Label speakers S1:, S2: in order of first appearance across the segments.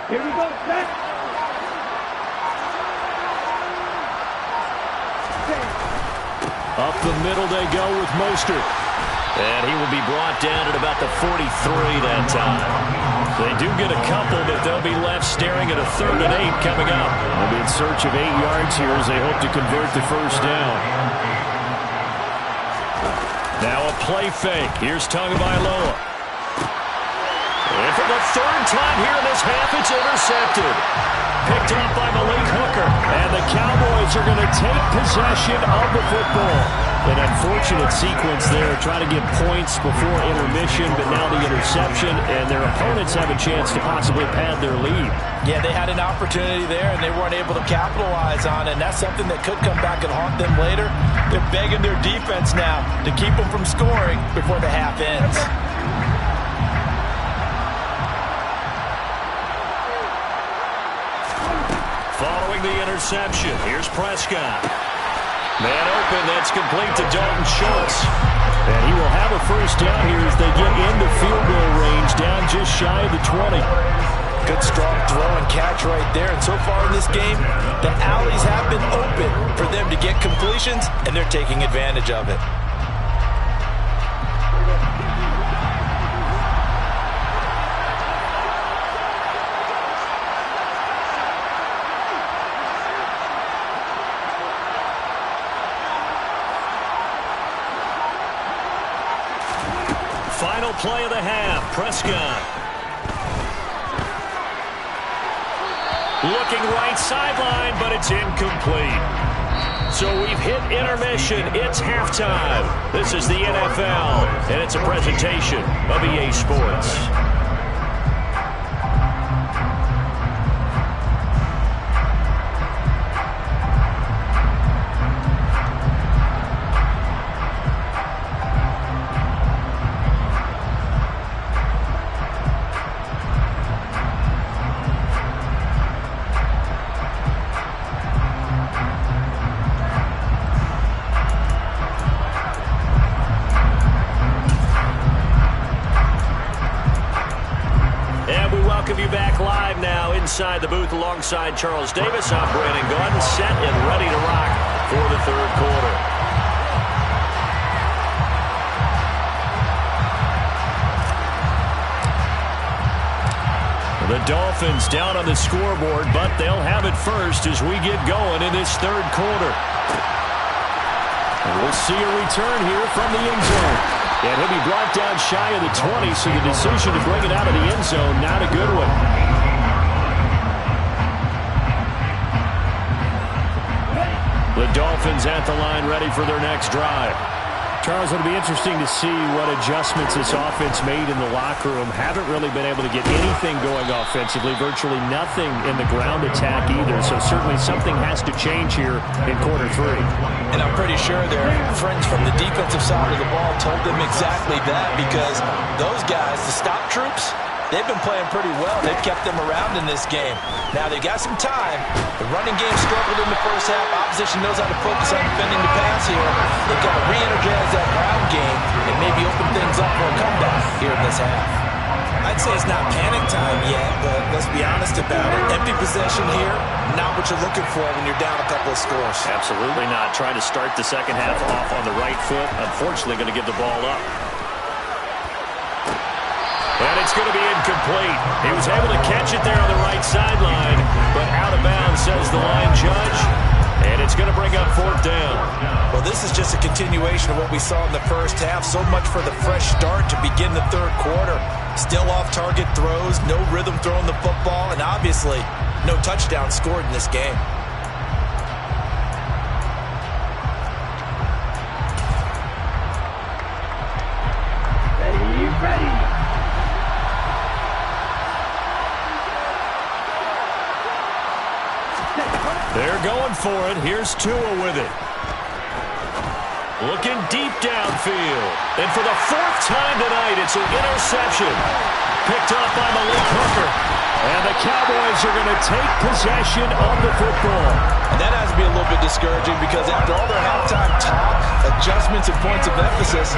S1: Here we go, set.
S2: Up the middle they go with Mostert. And he will be brought down at about the 43 that time. They do get a couple, but they'll be left staring at a 3rd and 8 coming up. They'll be in search of 8 yards here as they hope to convert the first down. Now a play fake. Here's Tagovailoa. And for the 3rd time here in this half, it's intercepted. Picked up by Malik Hooker. And the Cowboys are going to take possession of the football. An unfortunate sequence there, trying to get points before intermission, but now the interception, and their opponents have a chance to possibly pad their lead.
S3: Yeah, they had an opportunity there, and they weren't able to capitalize on it, and that's something that could come back and haunt them later. They're begging their defense now to keep them from scoring before the half ends.
S2: Following the interception, here's Prescott. Man open, that's complete to Dalton Schultz. And he will have a first down here as they get into field goal range, down just shy of the 20.
S3: Good strong throw and catch right there. And so far in this game, the alleys have been open for them to get completions, and they're taking advantage of it.
S2: Final play of the half, Prescott. Looking right sideline, but it's incomplete. So we've hit intermission. It's halftime. This is the NFL, and it's a presentation of EA Sports. Inside the booth alongside Charles Davis. I'm Brandon Gaudin, set and ready to rock for the 3rd quarter. The Dolphins down on the scoreboard, but they'll have it first as we get going in this 3rd quarter. And we'll see a return here from the end zone. And he'll be brought down shy of the 20, so the decision to bring it out of the end zone, not a good one. The Dolphins at the line, ready for their next drive. Charles, it'll be interesting to see what adjustments this offense made in the locker room. Haven't really been able to get anything going offensively, virtually nothing in the ground attack either. So certainly something has to change here in quarter 3.
S3: And I'm pretty sure their friends from the defensive side of the ball told them exactly that, because those guys, the stop troops, they've been playing pretty well. They've kept them around in this game. Now they got some time. The running game struggled in the first half. Opposition knows how to focus on defending the pass here. They've got to re-energize that ground game and maybe open things up for a comeback here in this half.
S4: I'd say it's not panic time yet, but let's be honest about it. Empty possession here, not what you're looking for when you're down a couple of scores.
S2: Absolutely not. Trying to start the second half off on the right foot. Unfortunately, going to give the ball up. And it's going to be incomplete. He was able to catch it there on the right sideline, but out of bounds, says the line judge. And it's going to bring up 4th down.
S4: Well, this is just a continuation of what we saw in the first half. So much for the fresh start to begin the 3rd quarter. Still off-target throws, no rhythm throwing the football, and obviously no touchdown scored in this game.
S1: Ready.
S2: They're going for it. Here's Tua with it. Looking deep downfield. And for the 4th time tonight, it's an interception. Picked up by Malik Hooker. And the Cowboys are going to take possession of the football.
S3: And that has to be a little bit discouraging, because after all their halftime talk, adjustments, and points of emphasis,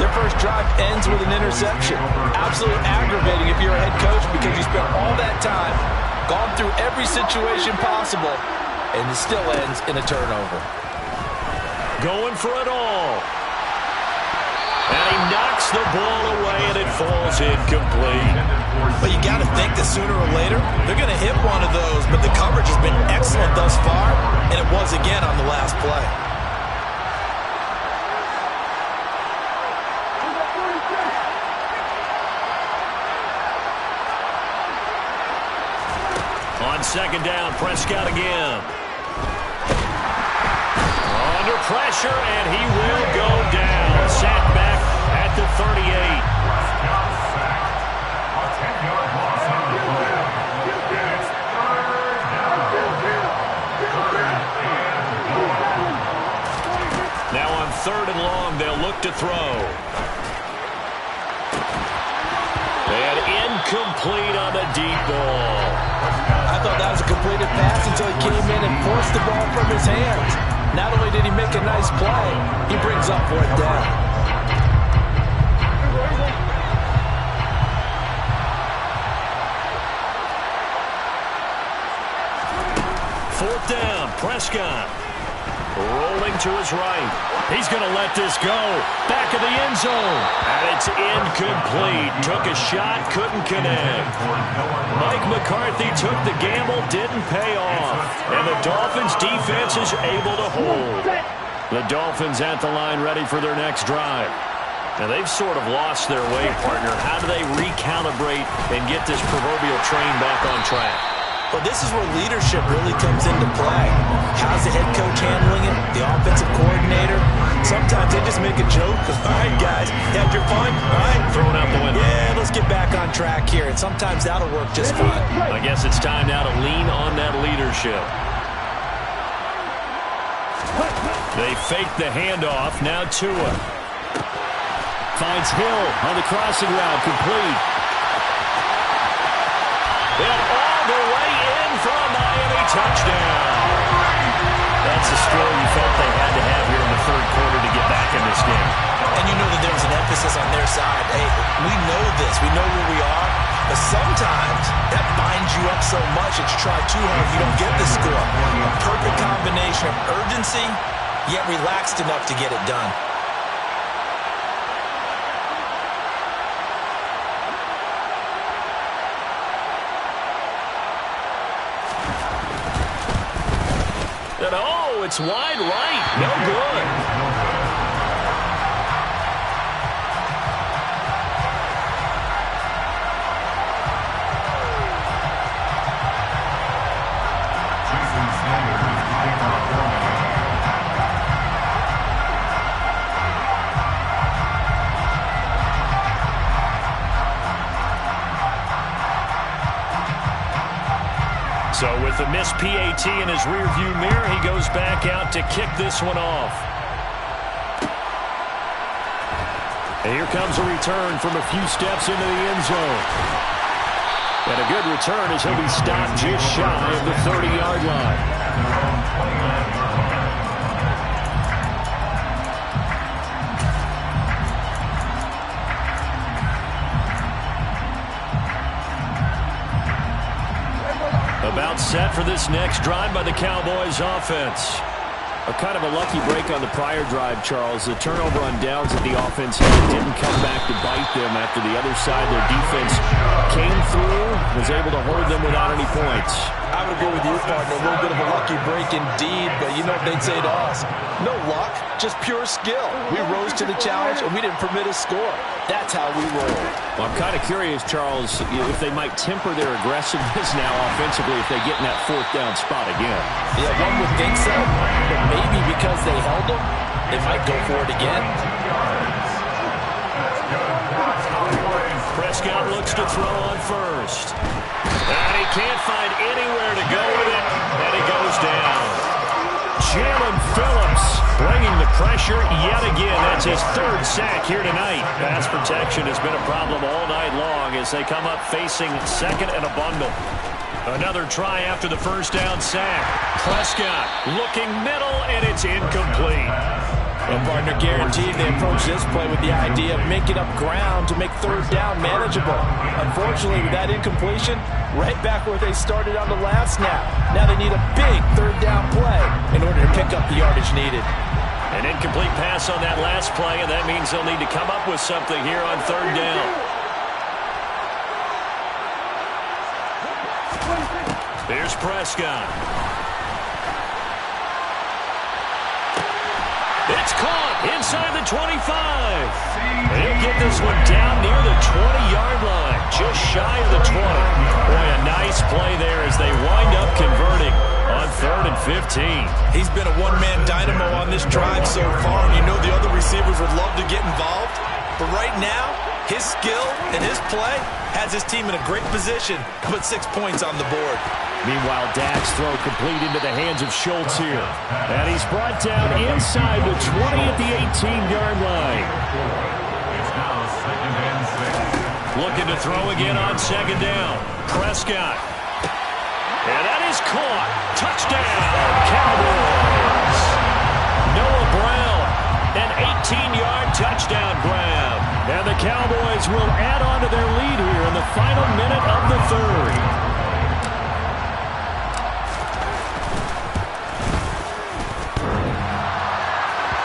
S3: their first drive ends with an interception. Absolutely aggravating if you're a head coach, because you spent all that time Gone through every situation possible, and it still ends in a turnover.
S2: Going for it all. And he knocks the ball away, and it falls incomplete.
S4: But you got to think that sooner or later, they're going to hit one of those. But the coverage has been excellent thus far, and it was again on the last play.
S2: On second down, Prescott again. Under pressure, and he will go down. Sacked back at the 38. Now on third and long, they'll look to throw. And incomplete on the deep ball.
S3: I thought that was a completed pass until he came in and forced the ball from his hands. Not only did he make a nice play, he brings up fourth down.
S2: Fourth down, Prescott. Rolling to his right. He's going to let this go. Back of the end zone. And it's incomplete. Took a shot, couldn't connect. Mike McCarthy took the gamble, didn't pay off. And the Dolphins' defense is able to hold. The Dolphins at the line ready for their next drive. Now, they've sort of lost their way, partner. How do they recalibrate and get this proverbial train back on track?
S4: Well, this is where leadership really comes into play. How's the head coach handling it? The offensive coordinator? Sometimes they just make a joke. All right, guys, had your fun? All right.
S2: Throwing out the window.
S4: Yeah, let's get back on track here. And sometimes that'll work just fine.
S2: I guess it's time now to lean on that leadership. They fake the handoff. Now Tua. Finds Hill on the crossing route. Complete. And all the way in for a Miami touchdown. That's the score you felt they had to have here in the third quarter to get back in this game.
S4: And you know that there was an emphasis on their side. Hey, we know this. We know where we are. But sometimes that binds you up so much that you try too hard, you don't get the score. A perfect combination of urgency, yet relaxed enough to get it done.
S2: And oh, it's wide right. No good. So with the missed PAT in his rearview mirror, he goes back out to kick this one off. And here comes a return from a few steps into the end zone. And a good return as he'll be stopped just shy of the 30-yard line. About set for this next drive by the Cowboys offense. A kind of a lucky break on the prior drive, Charles. The turnover on downs that the offense had didn't come back to bite them after the other side. Their defense came through, was able to hold them without any points.
S3: I would agree with you, partner. A little bit of a lucky break indeed, but you know what they'd say to us? No luck, just pure skill. We rose to the challenge, and we didn't permit a score. That's how we roll.
S2: Well, I'm kind of curious, Charles, if they might temper their aggressiveness now offensively if they get in that fourth down spot again.
S3: Yeah, one would think so, but maybe because they held them, they might go for it again.
S2: Prescott looks to throw on first. And he can't find anywhere to go with it, and he goes down. Jalen Phillips bringing the pressure yet again. That's his third sack here tonight. Pass protection has been a problem all night long as they come up facing second and a bundle. Another try after the first down sack. Prescott looking middle, and it's incomplete.
S3: Well, partner, guaranteed they approach this play with the idea of making up ground to make third down manageable. Unfortunately, with that incompletion, right back where they started on the last snap. Now they need a big third down play in order to pick up the yardage needed.
S2: An incomplete pass on that last play, and that means they'll need to come up with something here on third down. Here's Prescott. It's caught inside the 25. He'll get this one down near the 20-yard line, just shy of the 20. Boy, a nice play there as they wind up converting on 3rd and 15.
S3: He's been a one-man dynamo on this drive so far, and you know the other receivers would love to get involved. But right now, his skill and his play has his team in a great position to put 6 points on the board.
S2: Meanwhile, Dak's throw complete into the hands of Schultz here. And he's brought down inside the 20 at the 18-yard line. Looking to throw again on 2nd down. Prescott. And that is caught. Touchdown, Cowboys. Noah Brown, an 18-yard touchdown grab. And the Cowboys will add on to their lead here in the final minute of the 3rd.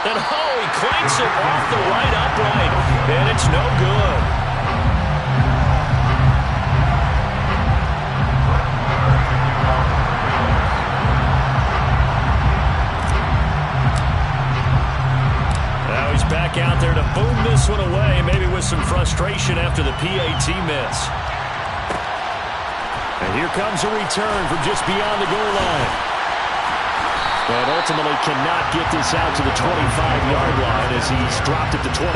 S2: And oh, he clanks it off the right upright, and it's no good. Now he's back out there to boom this one away, maybe with some frustration after the PAT miss. And here comes a return from just beyond the goal line. But ultimately cannot get this out to the 25-yard line as he's dropped at the 23.